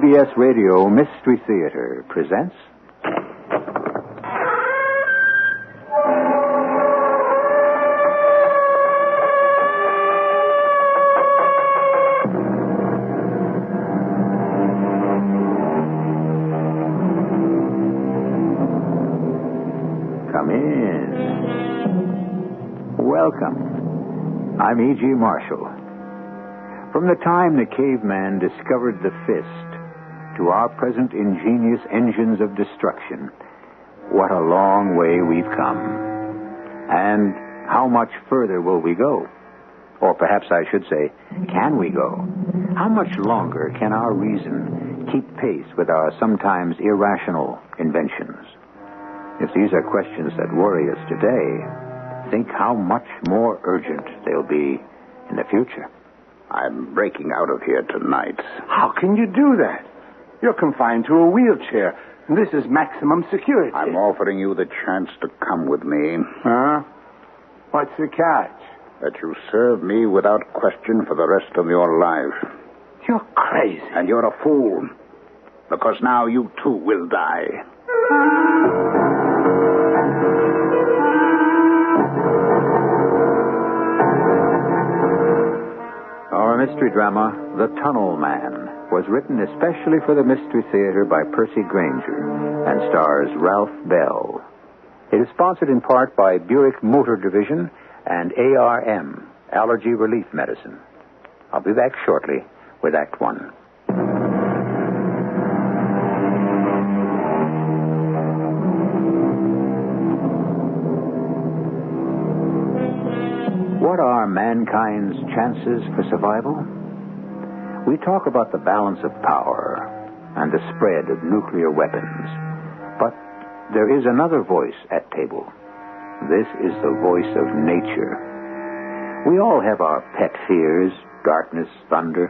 CBS Radio Mystery Theater presents... Come in. Welcome. I'm E.G. Marshall. From the time the caveman discovered the fist to our present ingenious engines of destruction, what a long way we've come. And how much further will we go? Or perhaps I should say, can we go? How much longer can our reason keep pace with our sometimes irrational inventions? If these are questions that worry us today, think how much more urgent they'll be in the future. I'm breaking out of here tonight. How can you do that? You're confined to a wheelchair, and this is maximum security. I'm offering you the chance to come with me. Huh? What's the catch? That you serve me without question for the rest of your life. You're crazy. And you're a fool, because now you too will die. Our mystery drama, The Tunnel Man, was written especially for the Mystery Theater by Percy Granger and stars Ralph Bell. It is sponsored in part by Buick Motor Division and ARM, Allergy Relief Medicine. I'll be back shortly with Act One. What are mankind's chances for survival? We talk about the balance of power and the spread of nuclear weapons. But there is another voice at table. This is the voice of nature. We all have our pet fears, darkness, thunder,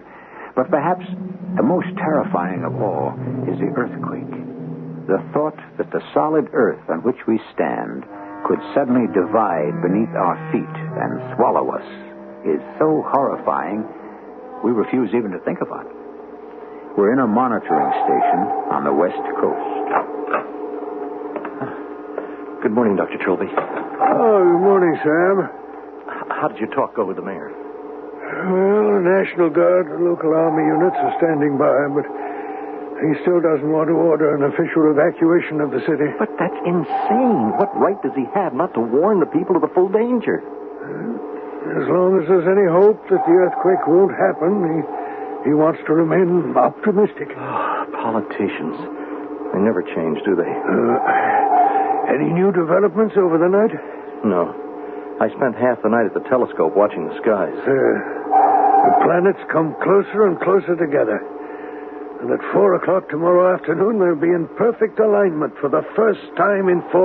but perhaps the most terrifying of all is the earthquake. The thought that the solid earth on which we stand could suddenly divide beneath our feet and swallow us is so horrifying, we refuse even to think about it. We're in a monitoring station on the West Coast. Good morning, Dr. Trilby. Oh, good morning, Sam. How did your talk go with the mayor? Well, the National Guard and local army units are standing by, but he still doesn't want to order an official evacuation of the city. But that's insane. What right does he have not to warn the people of the full danger? As long as there's any hope that the earthquake won't happen, he wants to remain optimistic. Politicians. They never change, do they? Any new developments over the night? No. I spent half the night at the telescope watching the skies. The planets come closer and closer together. And at 4 o'clock tomorrow afternoon, they'll be in perfect alignment for the first time in 400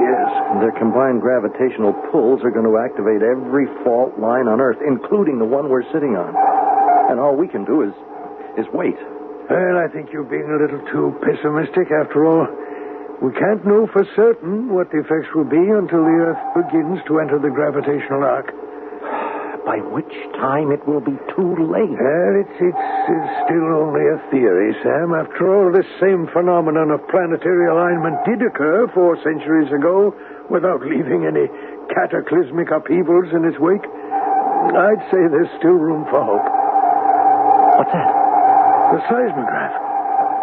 years. And their combined gravitational pulls are going to activate every fault line on Earth, including the one we're sitting on. And all we can do is wait. Well, I think you're being a little too pessimistic after all. We can't know for certain what the effects will be until the Earth begins to enter the gravitational arc. By which time it will be too late. It's still only a theory, Sam. After all, this same phenomenon of planetary alignment did occur 4 centuries ago without leaving any cataclysmic upheavals in its wake. I'd say there's still room for hope. What's that? The seismograph.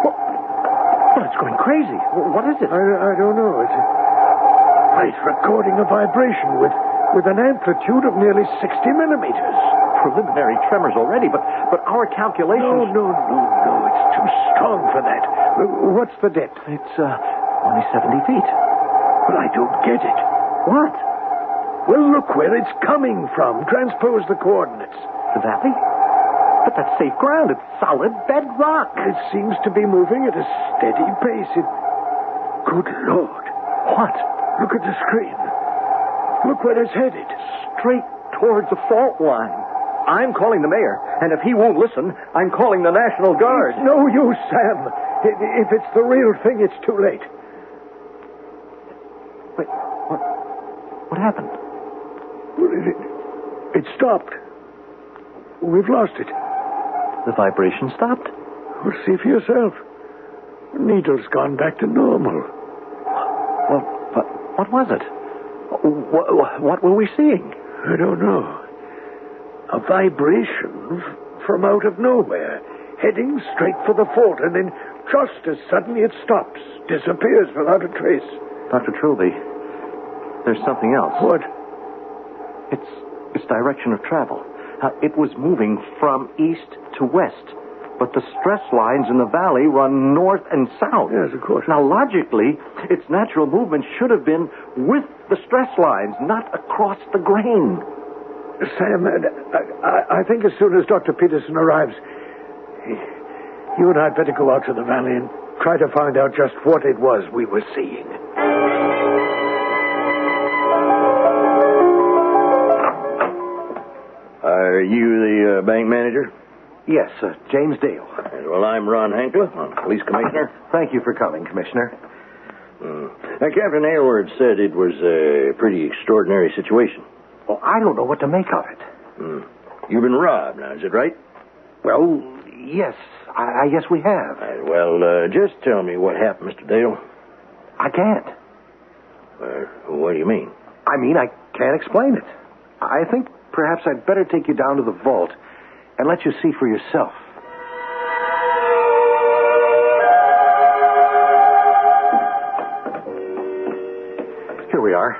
Well, it's going crazy. What is it? I don't know. It's recording a vibration with an amplitude of nearly 60 millimeters. Preliminary tremors already, but our calculations... No. It's too strong for that. What's the depth? It's only 70 feet. But I don't get it. What? Well, look where it's coming from. Transpose the coordinates. The valley? But that's safe ground. It's solid bedrock. It seems to be moving at a steady pace. Good Lord. What? Look at the screen. Look where it's headed. Straight towards the fault line. I'm calling the mayor, and if he won't listen, I'm calling the National Guard. It's no use, Sam. If it's the real thing, it's too late. Wait, what happened? Well, it stopped. We've lost it. The vibration stopped? Well, see for yourself. The needle's gone back to normal. Well, what was it? What were we seeing? I don't know. A vibration from out of nowhere, heading straight for the fault, and then just as suddenly it stops, disappears without a trace. Dr. Trilby, there's something else. What? Its direction of travel. It was moving from east to west, but the stress lines in the valley run north and south. Yes, of course. Now, logically, its natural movement should have been with the stress lines, not across the grain. Sam, I think as soon as Dr. Peterson arrives, you and I better go out to the valley and try to find out just what it was we were seeing. Are you the bank manager? Yes, James Dale. Well, I'm Ron Hankler, police commissioner. Thank you for coming, Commissioner. Captain Aylward said it was a pretty extraordinary situation. Well, I don't know what to make of it. You've been robbed, now, is it right? Well, yes, I guess we have. Well, just tell me what happened, Mr. Dale. I can't. What do you mean? I mean, I can't explain it. I think perhaps I'd better take you down to the vault and let you see for yourself. Here we are.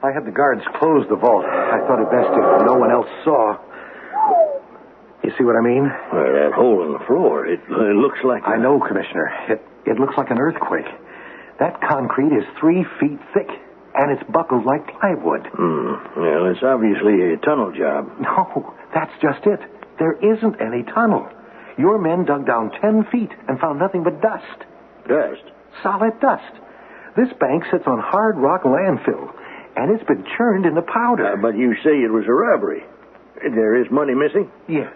I had the guards close the vault. I thought it best if no one else saw. You see what I mean? Well, that hole in the floor, it looks like... I know, Commissioner. It looks like an earthquake. That concrete is 3 feet thick, and it's buckled like plywood. Well, it's obviously a tunnel job. No, that's just it. There isn't any tunnel. Your men dug down 10 feet and found nothing but dust. Dust? Solid dust. This bank sits on hard rock landfill, and it's been churned into powder. But you say it was a robbery. There is money missing? Yes.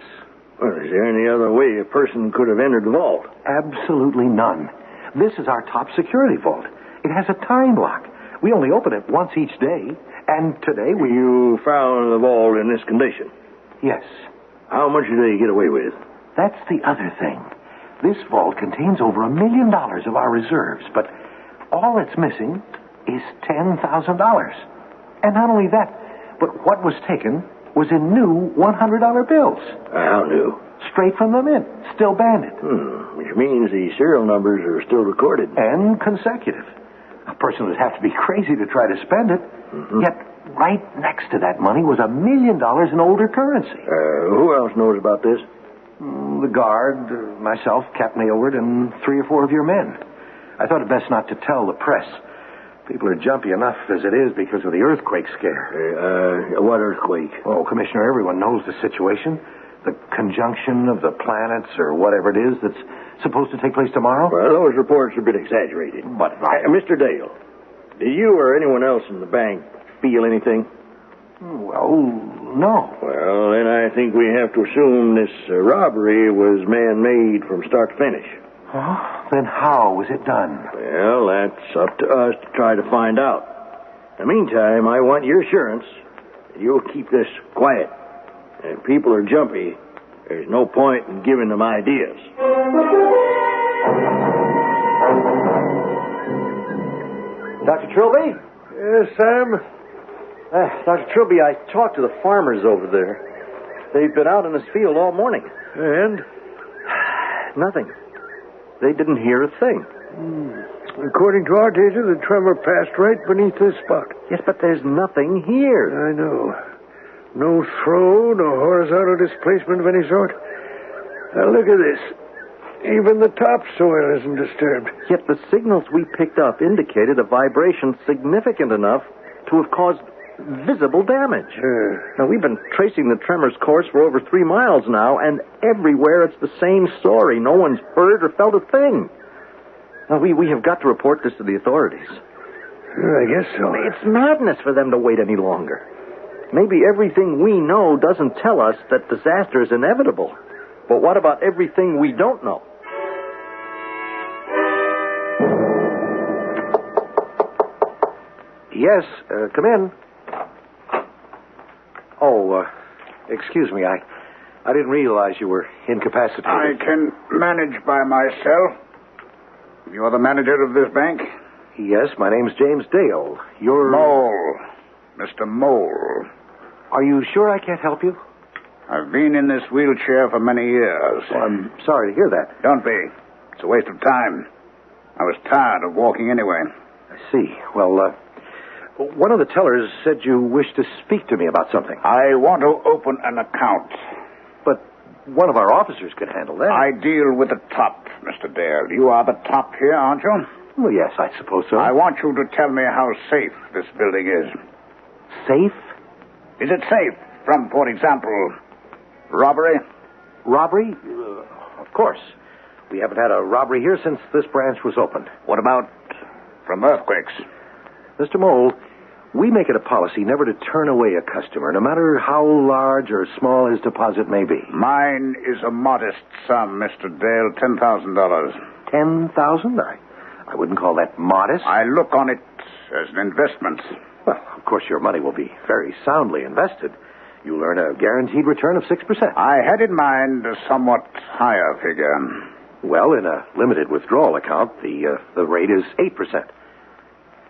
Well, is there any other way a person could have entered the vault? Absolutely none. This is our top security vault. It has a time lock. We only open it once each day, and today we... You found the vault in this condition? Yes. How much did they get away with? That's the other thing. This vault contains over $1 million of our reserves, but all it's missing is $10,000. And not only that, but what was taken was in new $100 bills. How new? Straight from the mint, still banded. Which means the serial numbers are still recorded. And consecutive. A person would have to be crazy to try to spend it. Yet, right next to that money was $1 million in older currency. Who else knows about this? The guard, myself, Captain Aylward, and 3 or 4 of your men. I thought it best not to tell the press. People are jumpy enough as it is because of the earthquake scare. What earthquake? Oh, Commissioner, everyone knows the situation. The conjunction of the planets or whatever it is that's supposed to take place tomorrow. Well, those reports are a bit exaggerated. But Mr. Dale, did you or anyone else in the bank feel anything? Well, no. Well, then I think we have to assume this robbery was man-made from start to finish. Oh, then how was it done? Well, that's up to us to try to find out. In the meantime, I want your assurance that you'll keep this quiet. If people are jumpy, there's no point in giving them ideas. Dr. Trilby? Yes, Sam? Dr. Trilby, I talked to the farmers over there. They've been out in this field all morning. And? Nothing. They didn't hear a thing. According to our data, the tremor passed right beneath this spot. Yes, but there's nothing here. I know. No throw, no horizontal displacement of any sort. Now look at this. Even the topsoil isn't disturbed. Yet the signals we picked up indicated a vibration significant enough to have caused visible damage. Now, we've been tracing the tremor's course for over 3 miles now, and everywhere it's the same story. No one's heard or felt a thing. Now, we have got to report this to the authorities. I guess so. It's madness for them to wait any longer. Maybe everything we know doesn't tell us that disaster is inevitable. But what about everything we don't know? Yes, come in. Oh, excuse me, I didn't realize you were incapacitated. I can manage by myself. You're the manager of this bank? Yes, my name's James Dale. You're... Mole. Mr. Mole. Are you sure I can't help you? I've been in this wheelchair for many years. Well, I'm sorry to hear that. Don't be. It's a waste of time. I was tired of walking anyway. I see. Well, one of the tellers said you wished to speak to me about something. I want to open an account. But one of our officers could handle that. I deal with the top, Mr. Dale. You are the top here, aren't you? Well, yes, I suppose so. I want you to tell me how safe this building is. Safe? Is it safe from, for example, robbery? Robbery? Of course. We haven't had a robbery here since this branch was opened. What about from earthquakes? Mr. Mole, we make it a policy never to turn away a customer, no matter how large or small his deposit may be. Mine is a modest sum, Mr. Dale, $10,000. $10,000? I wouldn't call that modest. I look on it as an investment. Well, of course, your money will be very soundly invested. You'll earn a guaranteed return of 6%. I had in mind a somewhat higher figure. Well, in a limited withdrawal account, the rate is 8%.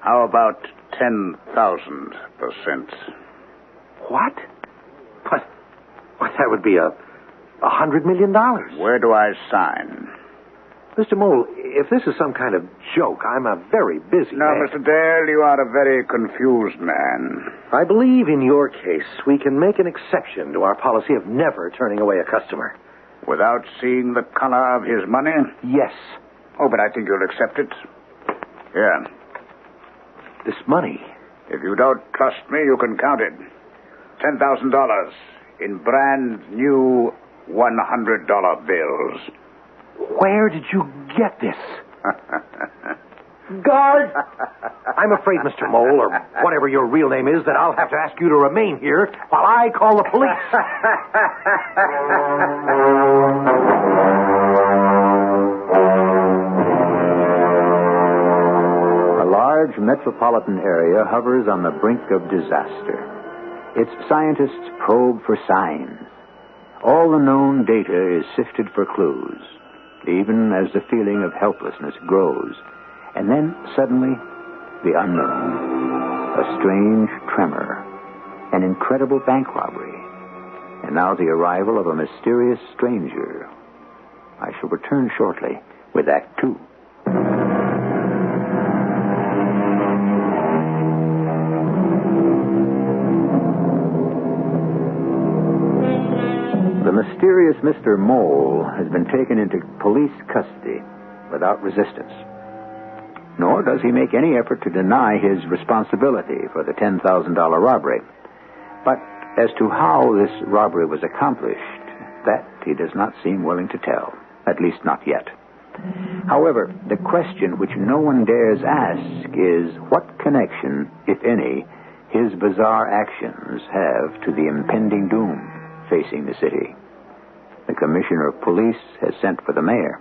How about 10,000%? What? What? That would be $100 million. Where do I sign? Mr. Mole, if this is some kind of joke, I'm a very busy No, man. Mr. Dale, you are a very confused man. I believe in your case, we can make an exception to our policy of never turning away a customer. Without seeing the color of his money? Yes. Oh, but I think you'll accept it. Here. This money? If you don't trust me, you can count it. $10,000 in brand new $100 bills. Where did you get this? Guard! I'm afraid, Mr. Mole, or whatever your real name is, that I'll have to ask you to remain here while I call the police. A large metropolitan area hovers on the brink of disaster. Its scientists probe for signs. All the known data is sifted for clues, even as the feeling of helplessness grows. And then, suddenly, the unknown. A strange tremor. An incredible bank robbery. And now the arrival of a mysterious stranger. I shall return shortly with Act Two. The mysterious Mr. Mole has been taken into police custody without resistance. Nor does he make any effort to deny his responsibility for the $10,000 robbery. But as to how this robbery was accomplished, that he does not seem willing to tell, at least not yet. However, the question which no one dares ask is what connection, if any, his bizarre actions have to the impending doom facing the city. The commissioner of police has sent for the mayor.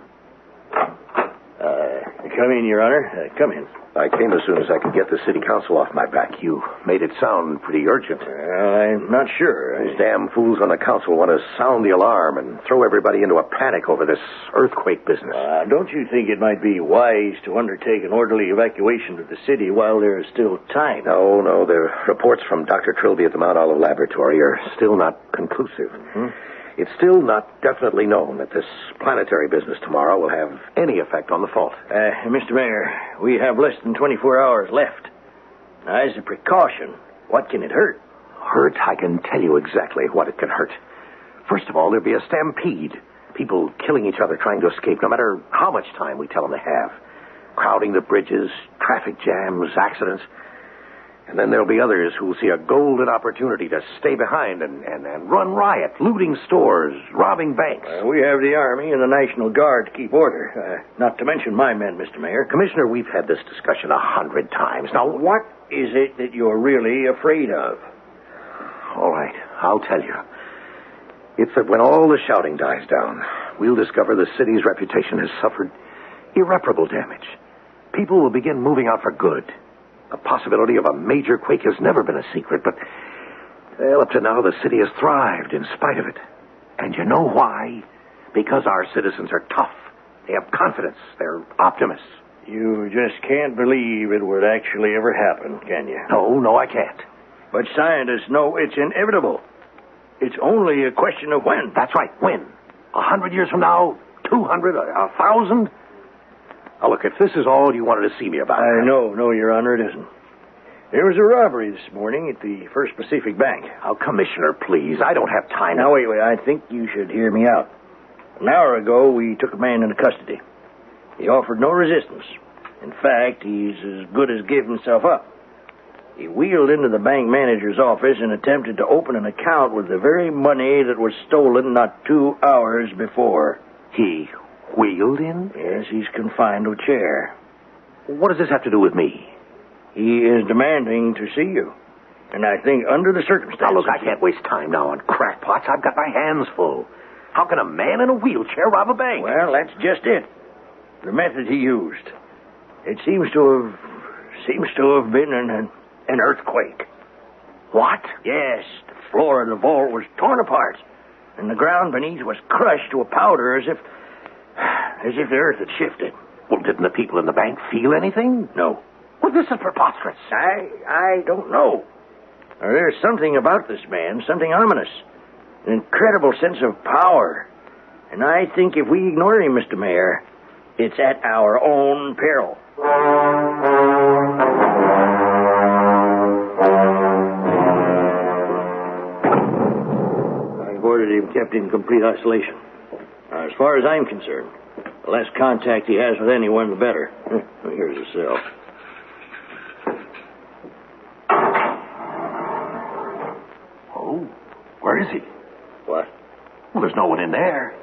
Come in, Your Honor. Come in. I came as soon as I could get the city council off my back. You made it sound pretty urgent. I'm not sure. Those damn fools on the council want to sound the alarm and throw everybody into a panic over this earthquake business. Don't you think it might be wise to undertake an orderly evacuation of the city while there is still time? No. The reports from Dr. Trilby at the Mount Olive Laboratory are still not conclusive. It's still not definitely known that this planetary business tomorrow will have any effect on the fault. Mr. Mayor, we have less than 24 hours left. Now, as a precaution, what can it hurt? Hurt? I can tell you exactly what it can hurt. First of all, there'll be a stampede. People killing each other trying to escape, no matter how much time we tell them they have. Crowding the bridges, traffic jams, accidents. And then there'll be others who'll see a golden opportunity to stay behind and run riot, looting stores, robbing banks. We have the Army and the National Guard to keep order. Not to mention my men, Mr. Mayor. Commissioner, we've had this discussion 100 times. Now, What is it that you're really afraid of? all right, I'll tell you. It's that when all the shouting dies down, we'll discover the city's reputation has suffered irreparable damage. People will begin moving out for good. The possibility of a major quake has never been a secret, but, well, up to now, the city has thrived in spite of it. And you know why? Because our citizens are tough. They have confidence. They're optimists. You just can't believe it would actually ever happen, can you? No, I can't. But scientists know it's inevitable. It's only a question of when. That's right, when? 100 years from now? 200? 1,000? Now, look, if this is all you wanted to see me about... No, Your Honor, it isn't. There was a robbery this morning at the First Pacific Bank. Oh, Commissioner, please. I don't have time. Now, wait. I think you should hear me out. An hour ago, we took a man into custody. He offered no resistance. In fact, he's as good as gave himself up. He wheeled into the bank manager's office and attempted to open an account with the very money that was stolen not 2 hours before. He wheeled in? Yes, he's confined to a chair. What does this have to do with me? He is demanding to see you. And I think under the circumstances... Now, look, I can't waste time now on crackpots. I've got my hands full. How can a man in a wheelchair rob a bank? Well, that's just it. The method he used. It seems to have been an earthquake. What? Yes, the floor of the vault was torn apart, and the ground beneath was crushed to a powder as if the earth had shifted. Well, didn't the people in the bank feel anything? No. Well, this is preposterous. I don't know. There's something about this man, something ominous. An incredible sense of power. And I think if we ignore him, Mr. Mayor, it's at our own peril. I've ordered him kept in complete isolation. Now, as far as I'm concerned, the less contact he has with anyone, the better. Here's his cell. Oh, where is he? What? Well, there's no one in there.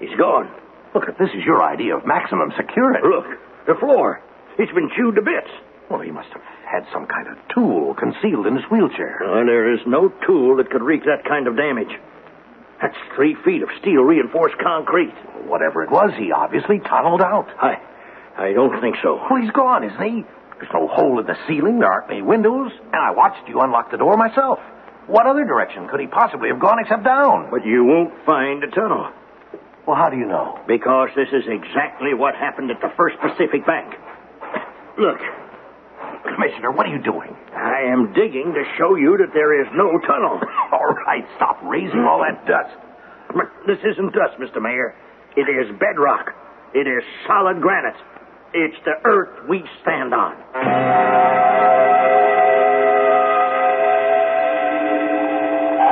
He's gone. Look, this is your idea of maximum security. Look, the floor. It's been chewed to bits. Well, he must have had some kind of tool concealed in his wheelchair. There is no tool that could wreak that kind of damage. That's 3 feet of steel-reinforced concrete. Whatever it was, he obviously tunneled out. I don't think so. Well, he's gone, isn't he? There's no hole in the ceiling. There aren't any windows. And I watched you unlock the door myself. What other direction could he possibly have gone except down? But you won't find a tunnel. Well, how do you know? Because this is exactly what happened at the First Pacific Bank. Look. Commissioner, what are you doing? I am digging to show you that there is no tunnel. All right, stop raising all that dust. But this isn't dust, Mr. Mayor. It is bedrock. It is solid granite. It's the earth we stand on.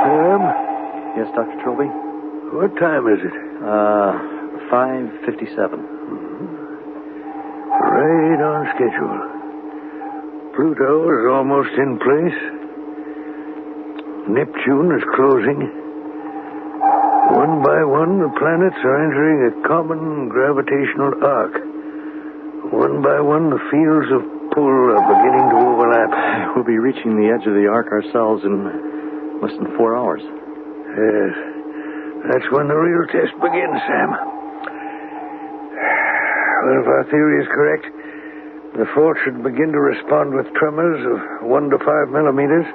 Sam? Yes, Dr. Trilby? What time is it? 5:57. Right on schedule. Pluto is almost in place. Neptune is closing. One by one, the planets are entering a common gravitational arc. One by one, the fields of pull are beginning to overlap. We'll be reaching the edge of the arc ourselves in less than 4 hours. Yes. That's when the real test begins, Sam. Well, if our theory is correct, the fault should begin to respond with tremors of 1 to 5 millimeters,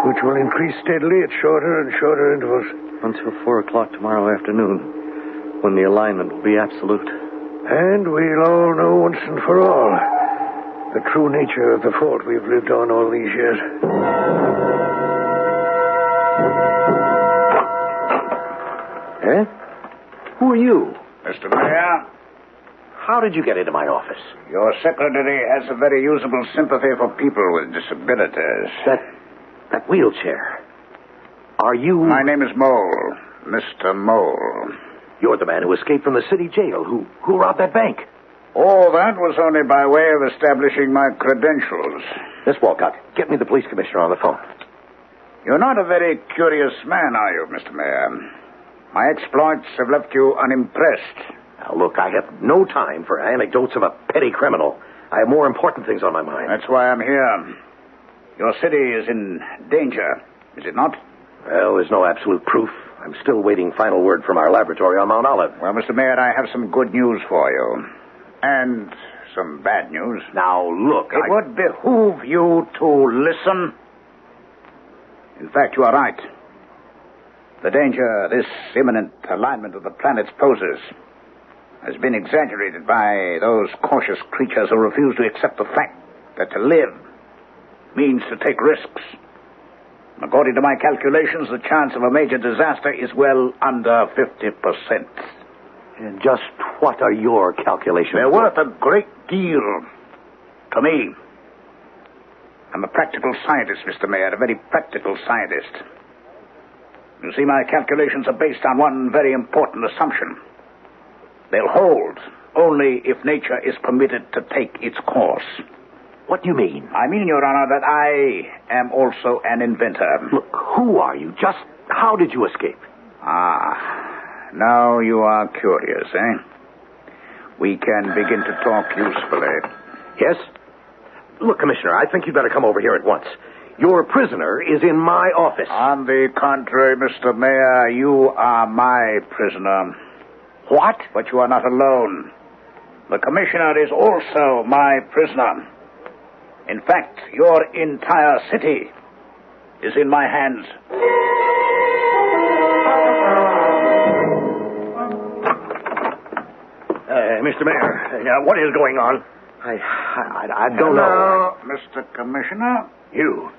which will increase steadily at shorter and shorter intervals. Until 4 o'clock tomorrow afternoon, when the alignment will be absolute. And we'll all know once and for all the true nature of the fault we've lived on all these years. Eh? Who are you? Mr. Mayor, How did you get into my office? your secretary has a very usable sympathy for people with disabilities. That wheelchair. Are you... My name is Mole. Mr. Mole. You're the man who escaped from the city jail, who robbed that bank. All that was only by way of establishing my credentials. Miss Walcott, get me the police commissioner on the phone. You're not a very curious man, are you, Mr. Mayor? My exploits have left you unimpressed. Now, look, I have no time for anecdotes of a petty criminal. I have more important things on my mind. That's why I'm here. Your city is in danger, is it not? Well, there's no absolute proof. I'm still waiting final word from our laboratory on Mount Olive. Well, Mr. Mayor, I have some good news for you. And some bad news. Now, look, It would behoove you to listen. In fact, you are right. The danger this imminent alignment of the planets poses has been exaggerated by those cautious creatures who refuse to accept the fact that to live means to take risks. According to my calculations, the chance of a major disaster is well under 50%. And just what are your calculations? They're worth a great deal to me. I'm a practical scientist, Mr. Mayor, a very practical scientist. You see, my calculations are based on one very important assumption. They'll hold only if nature is permitted to take its course. What do you mean? I mean, Your Honor, that I am also an inventor. Look, who are you? Just how did you escape? Now you are curious, eh? We can begin to talk usefully. Yes? Look, Commissioner, I think you'd better come over here at once. Your prisoner is in my office. On the contrary, Mr. Mayor, you are my prisoner. What? But you are not alone. The commissioner is also my prisoner. In fact, your entire city is in my hands. Mr. Mayor, what is going on? I don't know. Mr. Commissioner? You.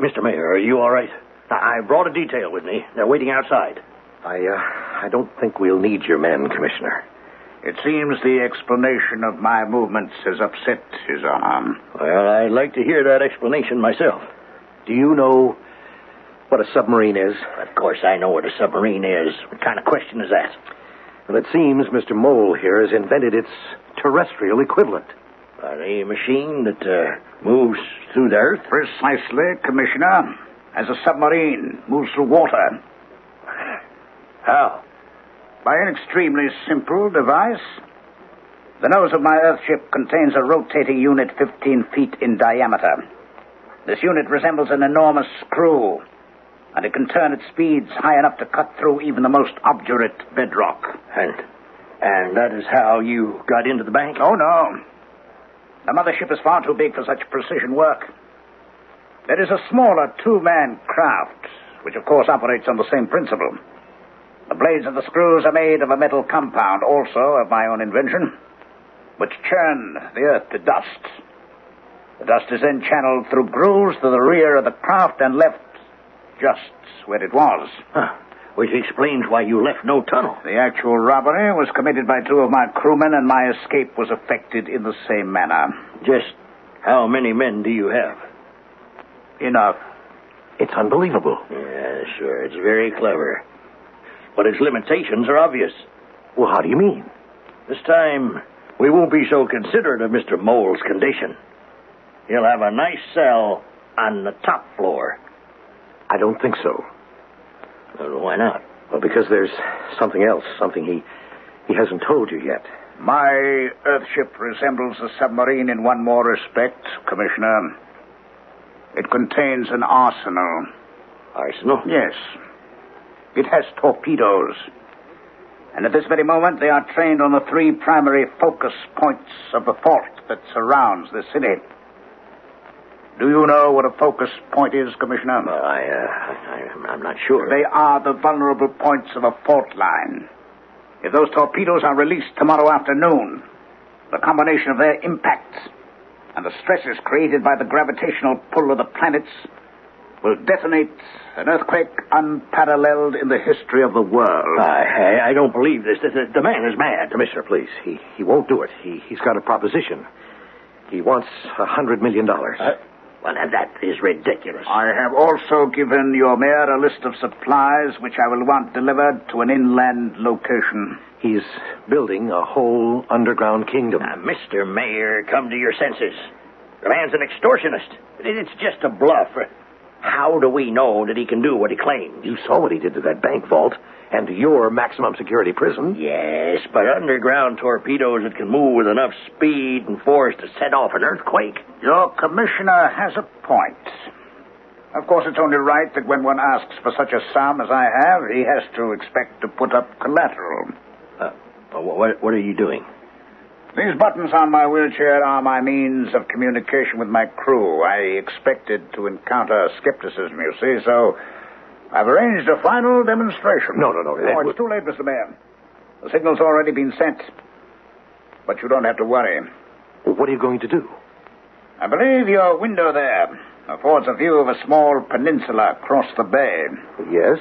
Mr. Mayor, are you all right? I brought a detail with me. They're waiting outside. I don't think we'll need your men, Commissioner. It seems the explanation of my movements has upset His Honor. Well, I'd like to hear that explanation myself. Do you know what a submarine is? Of course I know what a submarine is. What kind of question is that? Well, it seems Mr. Mole here has invented its terrestrial equivalent. A machine that moves through the earth? Precisely, Commissioner. As a submarine moves through water. How? By an extremely simple device. The nose of my Earthship contains a rotating unit 15 feet in diameter. This unit resembles an enormous screw, and it can turn at speeds high enough to cut through even the most obdurate bedrock. And that is how you got into the bank? Oh, no. The mothership is far too big for such precision work. There is a smaller two-man craft, which of course operates on the same principle. The blades of the screws are made of a metal compound, also of my own invention, which churn the earth to dust. The dust is then channeled through grooves to the rear of the craft and left just where it was. Which explains why you left no tunnel. The actual robbery was committed by two of my crewmen, and my escape was effected in the same manner. Just how many men do you have? Enough. It's unbelievable. Yeah, sure. It's very clever. But its limitations are obvious. Well, how do you mean? This time, we won't be so considerate of Mr. Mole's condition. He'll have a nice cell on the top floor. I don't think so. Well, why not? Well, because there's something else, something he hasn't told you yet. My Earthship resembles a submarine in one more respect, Commissioner. It contains an arsenal. Arsenal? Yes. It has torpedoes. And at this very moment, they are trained on the three primary focus points of the fort that surrounds the city. Do you know what a focus point is, Commissioner? Well, I'm not sure. They are the vulnerable points of a fault line. If those torpedoes are released tomorrow afternoon, the combination of their impacts and the stresses created by the gravitational pull of the planets will detonate an earthquake unparalleled in the history of the world. I don't believe this. The man is mad. Commissioner, please. He won't do it. He's got a proposition. He wants $100 million. Well, that is ridiculous. I have also given your mayor a list of supplies which I will want delivered to an inland location. He's building a whole underground kingdom. Mr. Mayor, come to your senses. The man's an extortionist. It's just a bluff. How do we know that he can do what he claims? You saw what he did to that bank vault and to your maximum security prison. Yes, but underground torpedoes that can move with enough speed and force to set off an earthquake. Your commissioner has a point. Of course, it's only right that when one asks for such a sum as I have, he has to expect to put up collateral. What are you doing? These buttons on my wheelchair are my means of communication with my crew. I expected to encounter skepticism, you see, so I've arranged a final demonstration. No. Oh, it's too late, Mr. Mayor. The signal's already been sent. But you don't have to worry. Well, what are you going to do? I believe your window there affords a view of a small peninsula across the bay. Yes.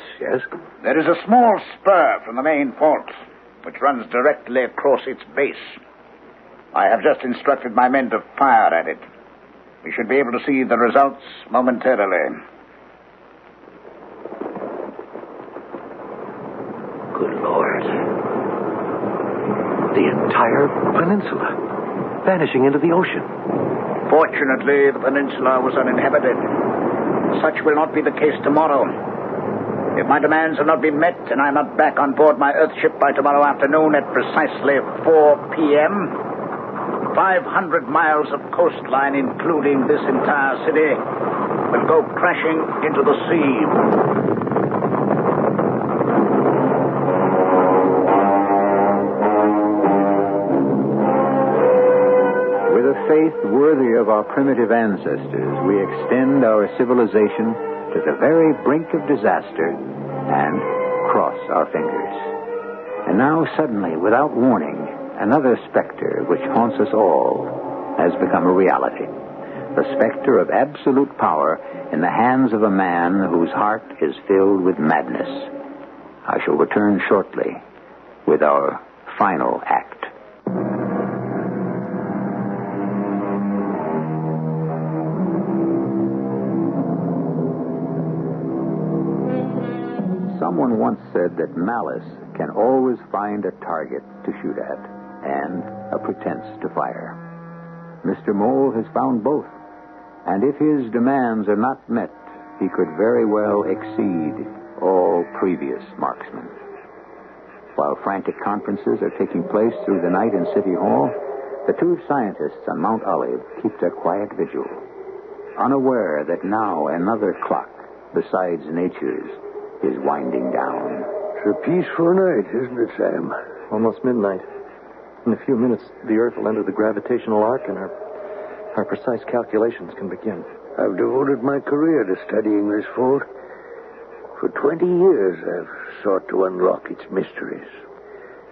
There is a small spur from the main fault, which runs directly across its base. I have just instructed my men to fire at it. We should be able to see the results momentarily. Good Lord. The entire peninsula vanishing into the ocean. Fortunately, the peninsula was uninhabited. Such will not be the case tomorrow. If my demands have not been met and I'm not back on board my Earthship by tomorrow afternoon at precisely 4 p.m., 500 miles of coastline, including this entire city, will go crashing into the sea. With a faith worthy of our primitive ancestors, we extend our civilization to the very brink of disaster and cross our fingers. And now, suddenly, without warning, another specter which haunts us all has become a reality. The specter of absolute power in the hands of a man whose heart is filled with madness. I shall return shortly with our final act. Someone once said that malice can always find a target to shoot at and a pretense to fire. Mr. Mole has found both, and if his demands are not met, he could very well exceed all previous marksmen. While frantic conferences are taking place through the night in City Hall, the two scientists on Mount Olive keep their quiet vigil, unaware that now another clock besides nature's is winding down. It's a peaceful night, isn't it, Sam? Almost midnight. In a few minutes, the Earth will enter the gravitational arc, and our precise calculations can begin. I've devoted my career to studying this fault. For 20 years, I've sought to unlock its mysteries,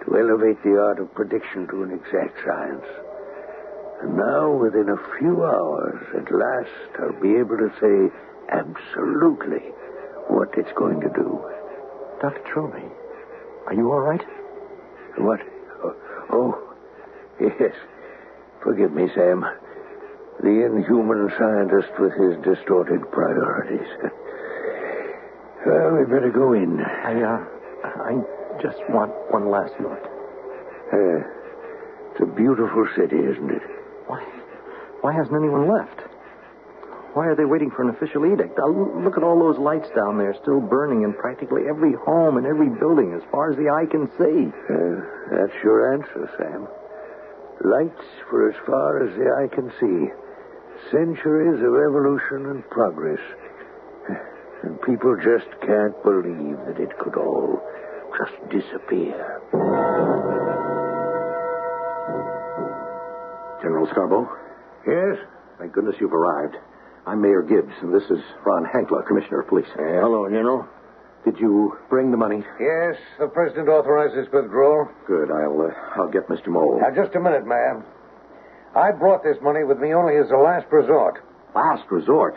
to elevate the art of prediction to an exact science. And now, within a few hours, at last, I'll be able to say absolutely what it's going to do. Dr. Trilby, are you all right? What? Oh, yes. Forgive me, Sam. The inhuman scientist with his distorted priorities. Well, we better go in. I just want one last look. It's a beautiful city, isn't it? Why hasn't anyone left? Why are they waiting for an official edict? Look at all those lights down there still burning in practically every home and every building as far as the eye can see. That's your answer, Sam. Lights for as far as the eye can see. Centuries of evolution and progress. And people just can't believe that it could all just disappear. General Scarborough? Yes? Thank goodness you've arrived. I'm Mayor Gibbs, and this is Ron Hankler, Commissioner of Police. Hello, General. Did you bring the money? Yes, the President authorized this withdrawal. Good. I'll get Mr. Mole. Now, just a minute, ma'am. I brought this money with me only as a last resort. Last resort?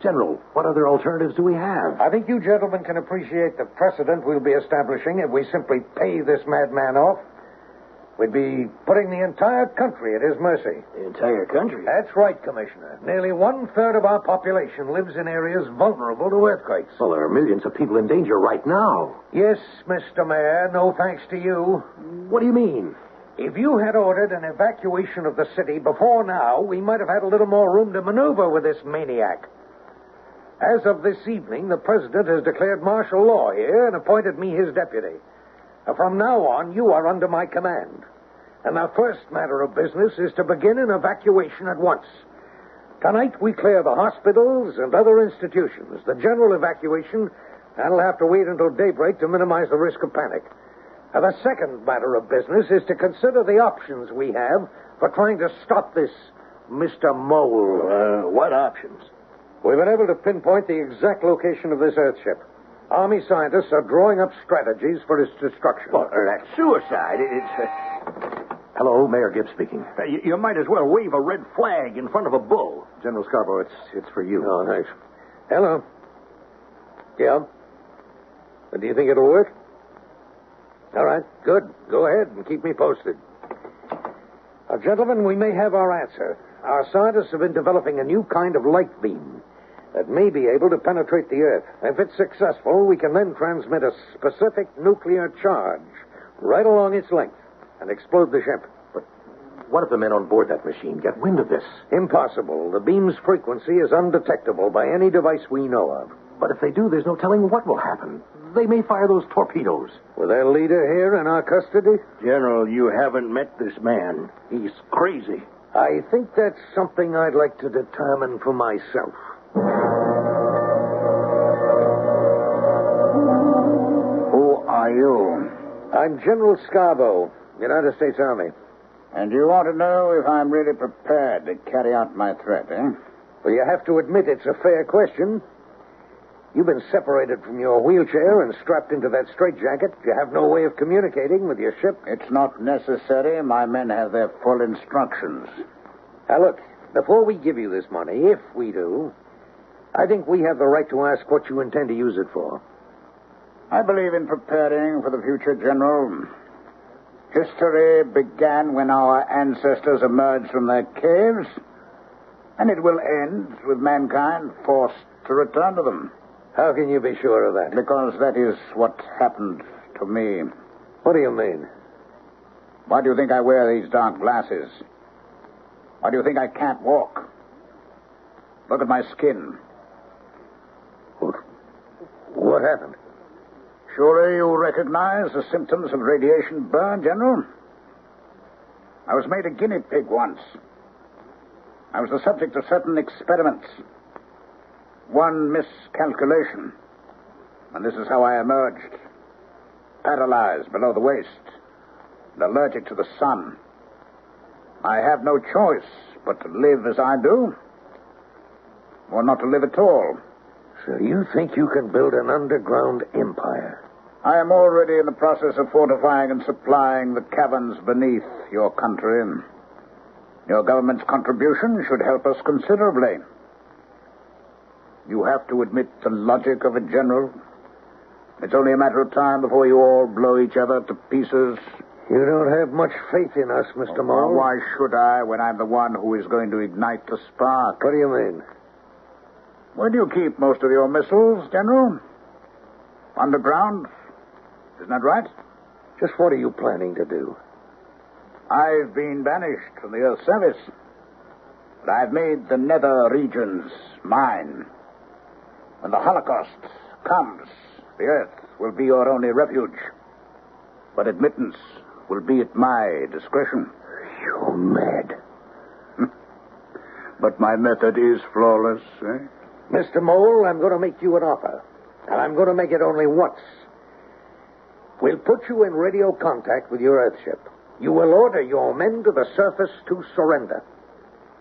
General, what other alternatives do we have? I think you gentlemen can appreciate the precedent we'll be establishing if we simply pay this madman off. We'd be putting the entire country at his mercy. The entire country? That's right, Commissioner. Nearly 1/3 of our population lives in areas vulnerable to earthquakes. Well, there are millions of people in danger right now. Yes, Mr. Mayor, no thanks to you. What do you mean? If you had ordered an evacuation of the city before now, we might have had a little more room to maneuver with this maniac. As of this evening, the President has declared martial law here and appointed me his deputy. From now on, you are under my command. And our first matter of business is to begin an evacuation at once. Tonight, we clear the hospitals and other institutions. The general evacuation, that'll have to wait until daybreak to minimize the risk of panic. Now, the second matter of business is to consider the options we have for trying to stop this Mr. Mole. What options? We've been able to pinpoint the exact location of this Earthship. Army scientists are drawing up strategies for its destruction. Well, that's suicide. Hello, Mayor Gibbs speaking. You might as well wave a red flag in front of a bull. General Scarborough, it's for you. Oh, thanks. Hello. Yeah? But do you think it'll work? All right, good. Go ahead and keep me posted. Now, gentlemen, we may have our answer. Our scientists have been developing a new kind of light beam that may be able to penetrate the Earth. If it's successful, we can then transmit a specific nuclear charge right along its length and explode the ship. But what if the men on board that machine get wind of this? Impossible. The beam's frequency is undetectable by any device we know of. But if they do, there's no telling what will happen. They may fire those torpedoes. With their leader here in our custody? General, you haven't met this man. He's crazy. I think that's something I'd like to determine for myself. Who are you? I'm General Scarborough, United States Army. And you want to know if I'm really prepared to carry out my threat, eh? Well, you have to admit it's a fair question. You've been separated from your wheelchair and strapped into that straitjacket. You have no way of communicating with your ship. It's not necessary. My men have their full instructions. Now, look, before we give you this money, if we do, I think we have the right to ask what you intend to use it for. I believe in preparing for the future, General. History began when our ancestors emerged from their caves, and it will end with mankind forced to return to them. How can you be sure of that? Because that is what happened to me. What do you mean? Why do you think I wear these dark glasses? Why do you think I can't walk? Look at my skin. What happened? Surely you recognize the symptoms of radiation burn, General? I was made a guinea pig once. I was the subject of certain experiments. One miscalculation, and this is how I emerged. Paralyzed below the waist, and allergic to the sun. I have no choice but to live as I do, or not to live at all. So you think you can build an underground empire? I am already in the process of fortifying and supplying the caverns beneath your country. Your government's contribution should help us considerably. You have to admit the logic of it, General. It's only a matter of time before you all blow each other to pieces. You don't have much faith in us, Mr. Mole. Why should I, when I'm the one who is going to ignite the spark? What do you mean? Where do you keep most of your missiles, General? Underground? Isn't that right? Just what are you planning to do? I've been banished from the Earth's service, but I've made the nether regions mine. When the Holocaust comes, the Earth will be your only refuge. But admittance will be at my discretion. You're mad. But my method is flawless, eh? Mr. Mole, I'm going to make you an offer. And I'm going to make it only once. We'll put you in radio contact with your Earthship. You will order your men to the surface to surrender.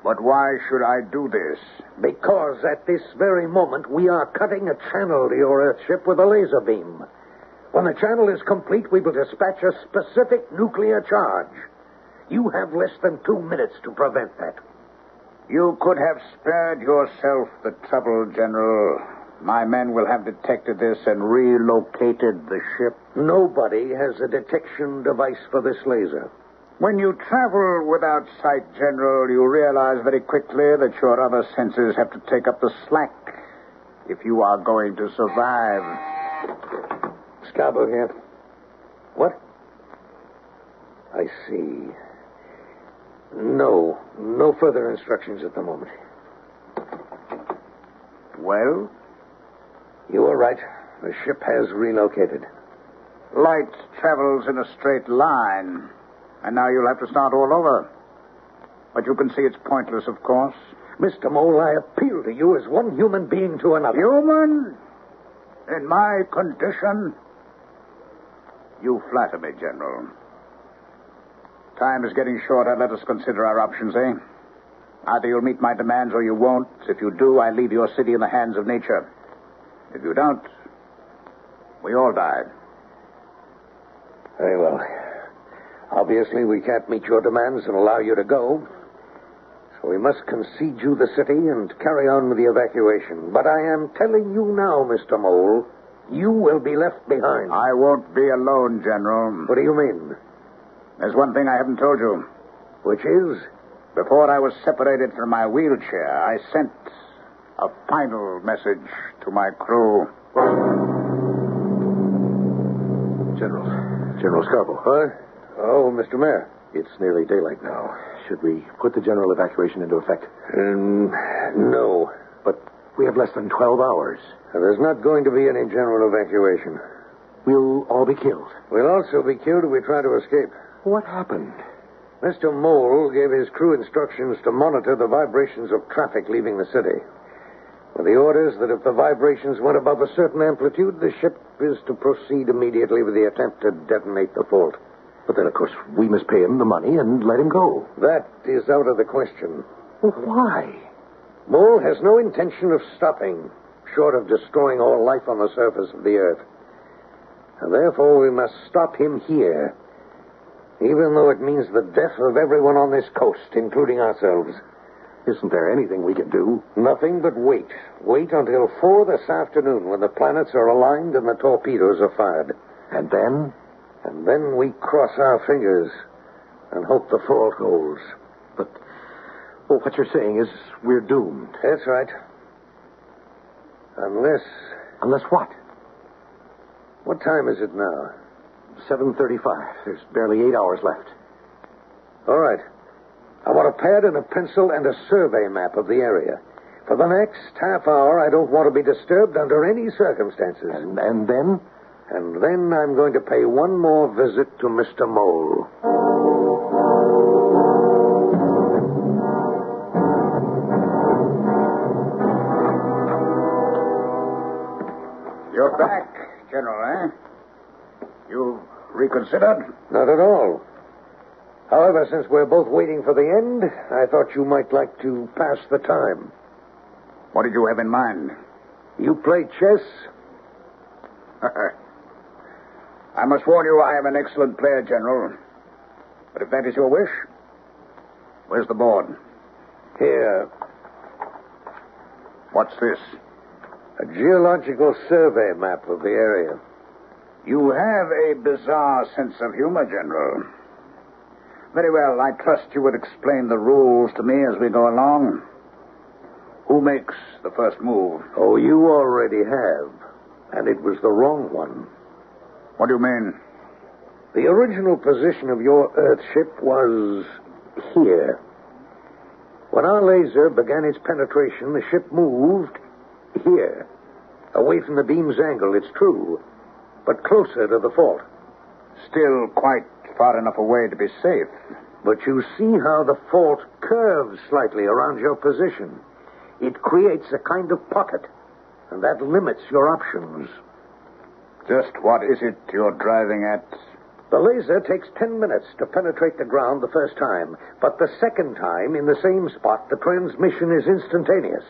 But why should I do this? Because at this very moment, we are cutting a channel to your Earthship with a laser beam. When the channel is complete, we will dispatch a specific nuclear charge. You have less than 2 minutes to prevent that. You could have spared yourself the trouble, General. My men will have detected this and relocated the ship. Nobody has a detection device for this laser. When you travel without sight, General, you realize very quickly that your other senses have to take up the slack if you are going to survive. Scarborough here. What? I see. No further instructions at the moment. Well? You were right. The ship has relocated. Light travels in a straight line, and now you'll have to start all over. But you can see it's pointless, of course. Mr. Mole, I appeal to you as one human being to another. Human? In my condition? You flatter me, General. Time is getting shorter. Let us consider our options, eh? Either you'll meet my demands or you won't. If you do, I leave your city in the hands of nature. If you don't, We all died. Very well. Obviously, we can't meet your demands and allow you to go. So we must concede you the city and carry on with the evacuation. But I am telling you now, Mr. Mole, you will be left behind. I won't be alone, General. What do you mean? There's one thing I haven't told you. Which is? Before I was separated from my wheelchair, I sent a final message to my crew. General Scarborough. What? Oh, Mr. Mayor. It's nearly daylight now. Should we put the general evacuation into effect? No. But we have less than 12 hours. There's not going to be any general evacuation. We'll all be killed. We'll also be killed if we try to escape. What happened? Mr. Mole gave his crew instructions to monitor the vibrations of traffic leaving the city. With the orders that if the vibrations went above a certain amplitude, the ship is to proceed immediately with the attempt to detonate the fault. But then, of course, we must pay him the money and let him go. That is out of the question. Well, why? Mole has no intention of stopping, short of destroying all life on the surface of the earth. And therefore, we must stop him here, even though it means the death of everyone on this coast, including ourselves. Isn't there anything we can do? Nothing but wait. Wait until 4 this afternoon when the planets are aligned and the torpedoes are fired. And then? And then we cross our fingers and hope the fault holds. But, well, what you're saying is we're doomed. That's right. Unless... Unless what? What time is it now? 7:35. There's barely 8 hours left. All right. I want a pad and a pencil and a survey map of the area. For the next half hour, I don't want to be disturbed under any circumstances. And then? And then I'm going to pay one more visit to Mr. Mole. You're back, General, eh? You reconsidered? Not at all. However, since we're both waiting for the end, I thought you might like to pass the time. What did you have in mind? You play chess? I must warn you, I am an excellent player, General. But if that is your wish, where's the board? Here. What's this? A geological survey map of the area. You have a bizarre sense of humor, General. Very well, I trust you would explain the rules to me as we go along. Who makes the first move? Oh, you already have. And it was the wrong one. What do you mean? The original position of your Earthship was here. When our laser began its penetration, the ship moved here. Away from the beam's angle, it's true, but closer to the fault. Still quite far enough away to be safe. But you see how the fault curves slightly around your position. It creates a kind of pocket, and that limits your options. Just what is it you're driving at? The laser takes 10 minutes to penetrate the ground the first time, but the second time, in the same spot, the transmission is instantaneous,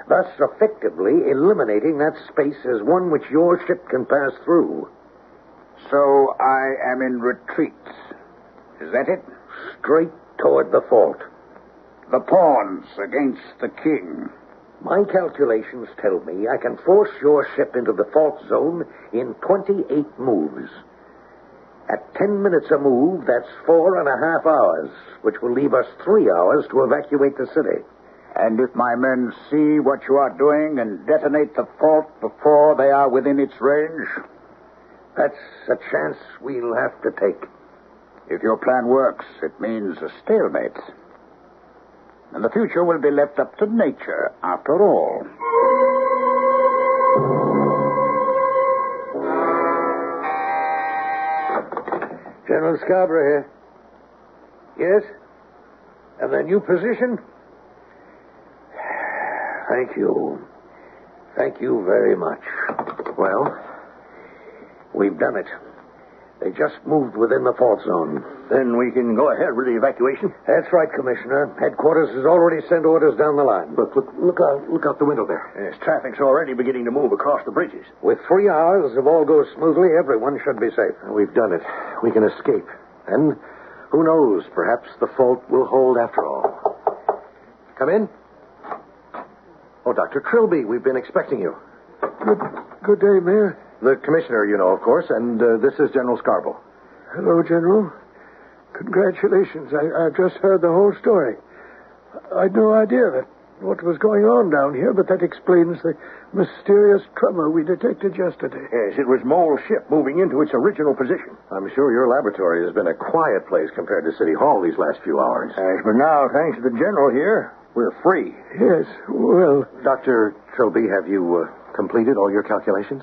thus effectively eliminating that space as one which your ship can pass through. So I am in retreat. Is that it? Straight toward the fault. The pawns against the king. My calculations tell me I can force your ship into the fault zone in 28 moves. At 10 minutes a move, that's 4.5 hours, which will leave us 3 hours to evacuate the city. And if my men see what you are doing and detonate the fault before they are within its range? That's a chance we'll have to take. If your plan works, it means a stalemate. And the future will be left up to nature, after all. General Scarborough here. Yes? And the new position? Thank you. Thank you very much. Well? We've done it. They just moved within the fault zone. Then we can go ahead with the evacuation. That's right, Commissioner. Headquarters has already sent orders down the line. Look out the window there. Yes, traffic's already beginning to move across the bridges. With 3 hours, if all goes smoothly, everyone should be safe. We've done it. We can escape. And who knows, perhaps the fault will hold after all. Come in. Oh, Dr. Trilby, we've been expecting you. Good day, Mayor. The commissioner, you know, of course, and this is General Scarborough. Hello, General. Congratulations. I've just heard the whole story. I'd no idea what was going on down here, but that explains the mysterious tremor we detected yesterday. Yes, it was Mole's ship moving into its original position. I'm sure your laboratory has been a quiet place compared to City Hall these last few hours. Yes, but now, thanks to the general here, we're free. Yes, well... Dr. Trilby, have you completed all your calculations?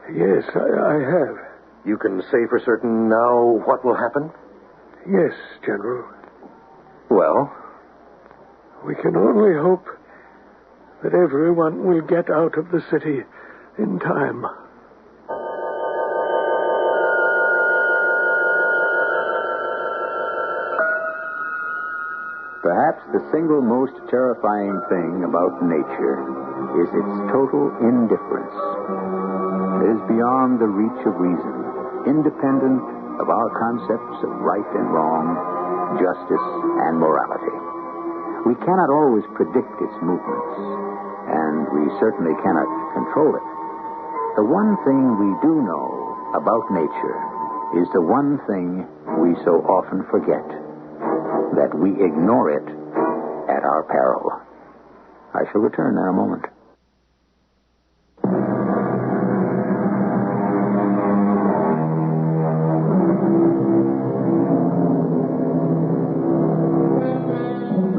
Yes, I have. You can say for certain now what will happen? Yes, General. Well? We can only hope that everyone will get out of the city in time. Perhaps the single most terrifying thing about nature is its total indifference. It is beyond the reach of reason, independent of our concepts of right and wrong, justice and morality. We cannot always predict its movements, and we certainly cannot control it. The one thing we do know about nature is the one thing we so often forget, that we ignore it at our peril. I shall return in a moment.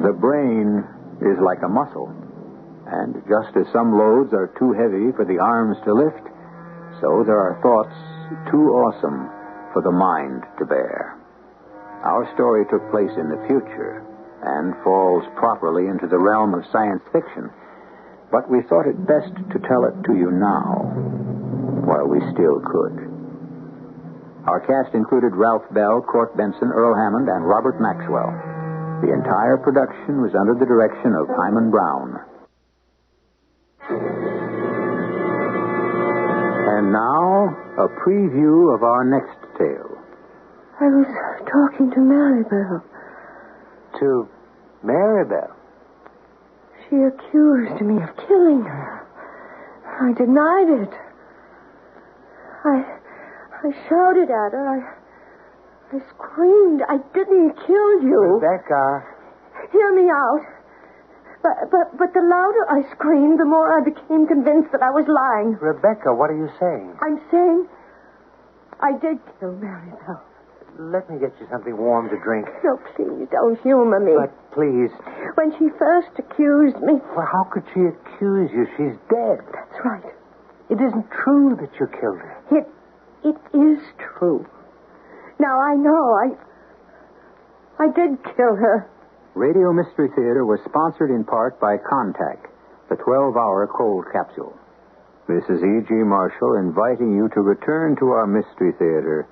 The brain is like a muscle, and just as some loads are too heavy for the arms to lift, so there are thoughts too awesome for the mind to bear. Our story took place in the future and falls properly into the realm of science fiction, but we thought it best to tell it to you now, while we still could. Our cast included Ralph Bell, Court Benson, Earl Hammond, and Robert Maxwell. The entire production was under the direction of Hyman Brown. And now, a preview of our next tale. I was talking to Maribel. To Maribel? She accused me of killing her. I denied it. I shouted at her. I screamed. I didn't kill you. Rebecca. Hear me out. But the louder I screamed, the more I became convinced that I was lying. Rebecca, what are you saying? I'm saying I did kill Maribel. Let me get you something warm to drink. No, please, don't humor me. But please. When she first accused me... Well, how could she accuse you? She's dead. That's right. It isn't true that you killed her. It is true. Now, I know. I did kill her. Radio Mystery Theater was sponsored in part by Contact, the 12-hour cold capsule. This is E.G. Marshall inviting you to return to our Mystery Theater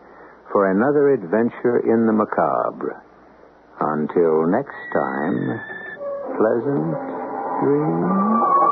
for another adventure in the macabre. Until next time, pleasant dreams.